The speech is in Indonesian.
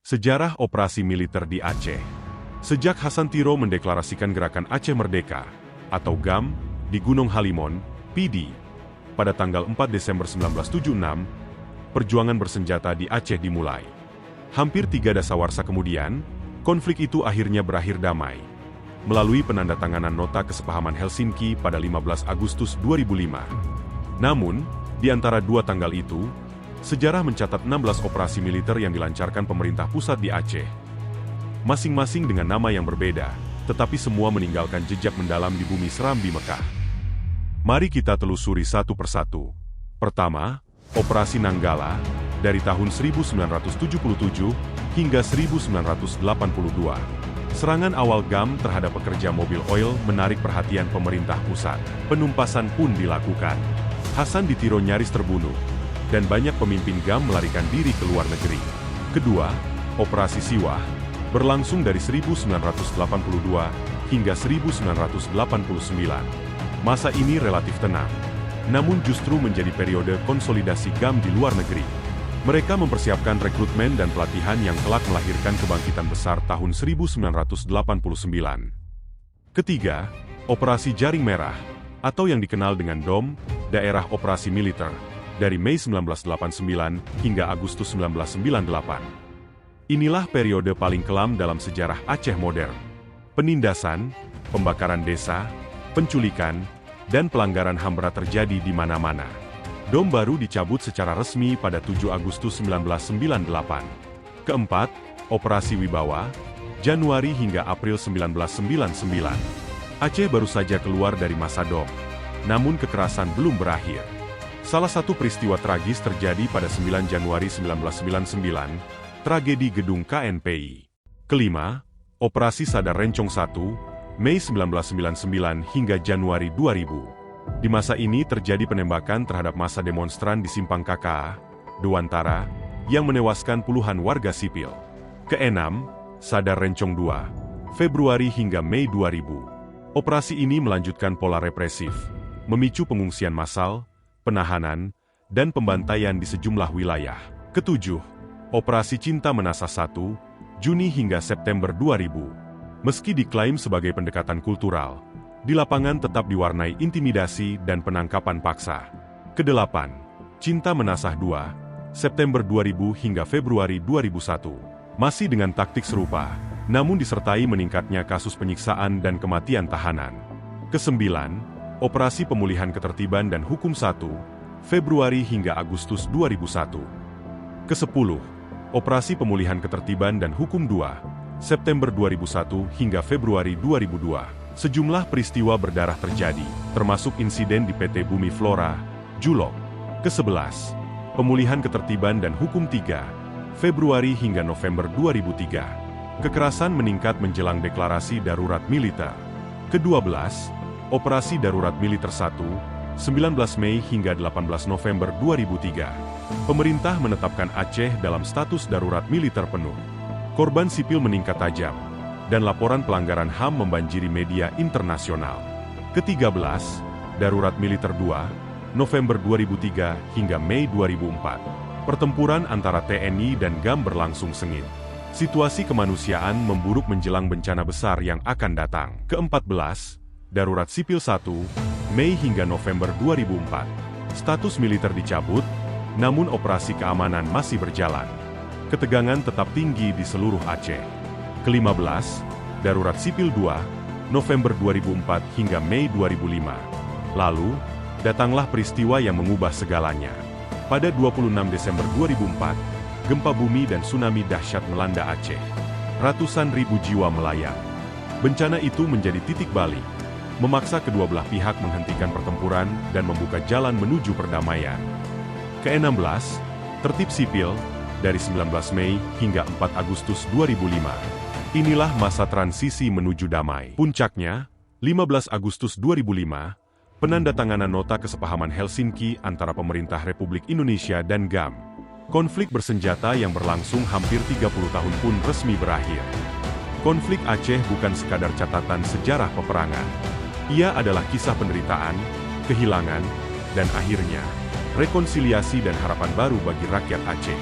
Sejarah operasi militer di Aceh. Sejak Hasan Tiro mendeklarasikan Gerakan Aceh Merdeka, atau GAM, di Gunung Halimon, PD, pada tanggal 4 Desember 1976, perjuangan bersenjata di Aceh dimulai. Hampir 3 dasawarsa kemudian, konflik itu akhirnya berakhir damai, melalui penandatanganan Nota Kesepahaman Helsinki pada 15 Agustus 2005. Namun, di antara dua tanggal itu, sejarah mencatat 16 operasi militer yang dilancarkan pemerintah pusat di Aceh. Masing-masing dengan nama yang berbeda, tetapi semua meninggalkan jejak mendalam di bumi Serambi Mekah. Mari kita telusuri satu persatu. Pertama, Operasi Nanggala, dari tahun 1977 hingga 1982. Serangan awal GAM terhadap pekerja mobil oil menarik perhatian pemerintah pusat. Penumpasan pun dilakukan. Hasan di Tiro nyaris terbunuh, dan banyak pemimpin GAM melarikan diri ke luar negeri. Kedua, Operasi Siwah, berlangsung dari 1982 hingga 1989. Masa ini relatif tenang, namun justru menjadi periode konsolidasi GAM di luar negeri. Mereka mempersiapkan rekrutmen dan pelatihan yang kelak melahirkan kebangkitan besar tahun 1989. Ketiga, Operasi Jaring Merah, atau yang dikenal dengan DOM, Daerah Operasi Militer, dari Mei 1989 hingga Agustus 1998. Inilah periode paling kelam dalam sejarah Aceh modern. Penindasan, pembakaran desa, penculikan, dan pelanggaran HAM berat terjadi di mana-mana. DOM baru dicabut secara resmi pada 7 Agustus 1998. Keempat, Operasi Wibawa, Januari hingga April 1999. Aceh baru saja keluar dari masa DOM, namun kekerasan belum berakhir. Salah satu peristiwa tragis terjadi pada 9 Januari 1999, tragedi gedung KNPI. Kelima, Operasi Sadar Rencong 1, Mei 1999 hingga Januari 2000. Di masa ini terjadi penembakan terhadap massa demonstran di Simpang KK, Dewantara, yang menewaskan puluhan warga sipil. Keenam, Sadar Rencong 2, Februari hingga Mei 2000. Operasi ini melanjutkan pola represif, memicu pengungsian massal, penahanan, dan pembantaian di sejumlah wilayah. Ketujuh, Operasi Cinta Menasah 1, Juni hingga September 2000. Meski diklaim sebagai pendekatan kultural, di lapangan tetap diwarnai intimidasi dan penangkapan paksa. Kedelapan, Cinta Menasah 2, September 2000 hingga Februari 2001. Masih dengan taktik serupa, namun disertai meningkatnya kasus penyiksaan dan kematian tahanan. Kesembilan, Operasi Pemulihan Ketertiban dan Hukum 1, Februari hingga Agustus 2001. Kesepuluh, Operasi Pemulihan Ketertiban dan Hukum 2, September 2001 hingga Februari 2002. Sejumlah peristiwa berdarah terjadi, termasuk insiden di PT Bumi Flora, Julok. Ke-11, Pemulihan Ketertiban dan Hukum 3, Februari hingga November 2003. Kekerasan meningkat menjelang deklarasi darurat militer. Ke-12, Operasi Darurat Militer 1, 19 Mei hingga 18 November 2003. Pemerintah menetapkan Aceh dalam status darurat militer penuh. Korban sipil meningkat tajam, dan laporan pelanggaran HAM membanjiri media internasional. Ke-13, Darurat Militer 2, November 2003 hingga Mei 2004. Pertempuran antara TNI dan GAM berlangsung sengit. Situasi kemanusiaan memburuk menjelang bencana besar yang akan datang. Ke-14, Darurat Sipil 1, Mei hingga November 2004. Status militer dicabut, namun operasi keamanan masih berjalan. Ketegangan tetap tinggi di seluruh Aceh. Ke-15, Darurat Sipil 2, November 2004 hingga Mei 2005. Lalu, datanglah peristiwa yang mengubah segalanya. Pada 26 Desember 2004, gempa bumi dan tsunami dahsyat melanda Aceh. Ratusan ribu jiwa melayang. Bencana itu menjadi titik balik, memaksa kedua belah pihak menghentikan pertempuran dan membuka jalan menuju perdamaian. Ke-16, Tertib Sipil, dari 19 Mei hingga 4 Agustus 2005. Inilah masa transisi menuju damai. Puncaknya, 15 Agustus 2005, penandatanganan Nota Kesepahaman Helsinki antara pemerintah Republik Indonesia dan GAM. Konflik bersenjata yang berlangsung hampir 30 tahun pun resmi berakhir. Konflik Aceh bukan sekadar catatan sejarah peperangan. Ia adalah kisah penderitaan, kehilangan, dan akhirnya, rekonsiliasi dan harapan baru bagi rakyat Aceh.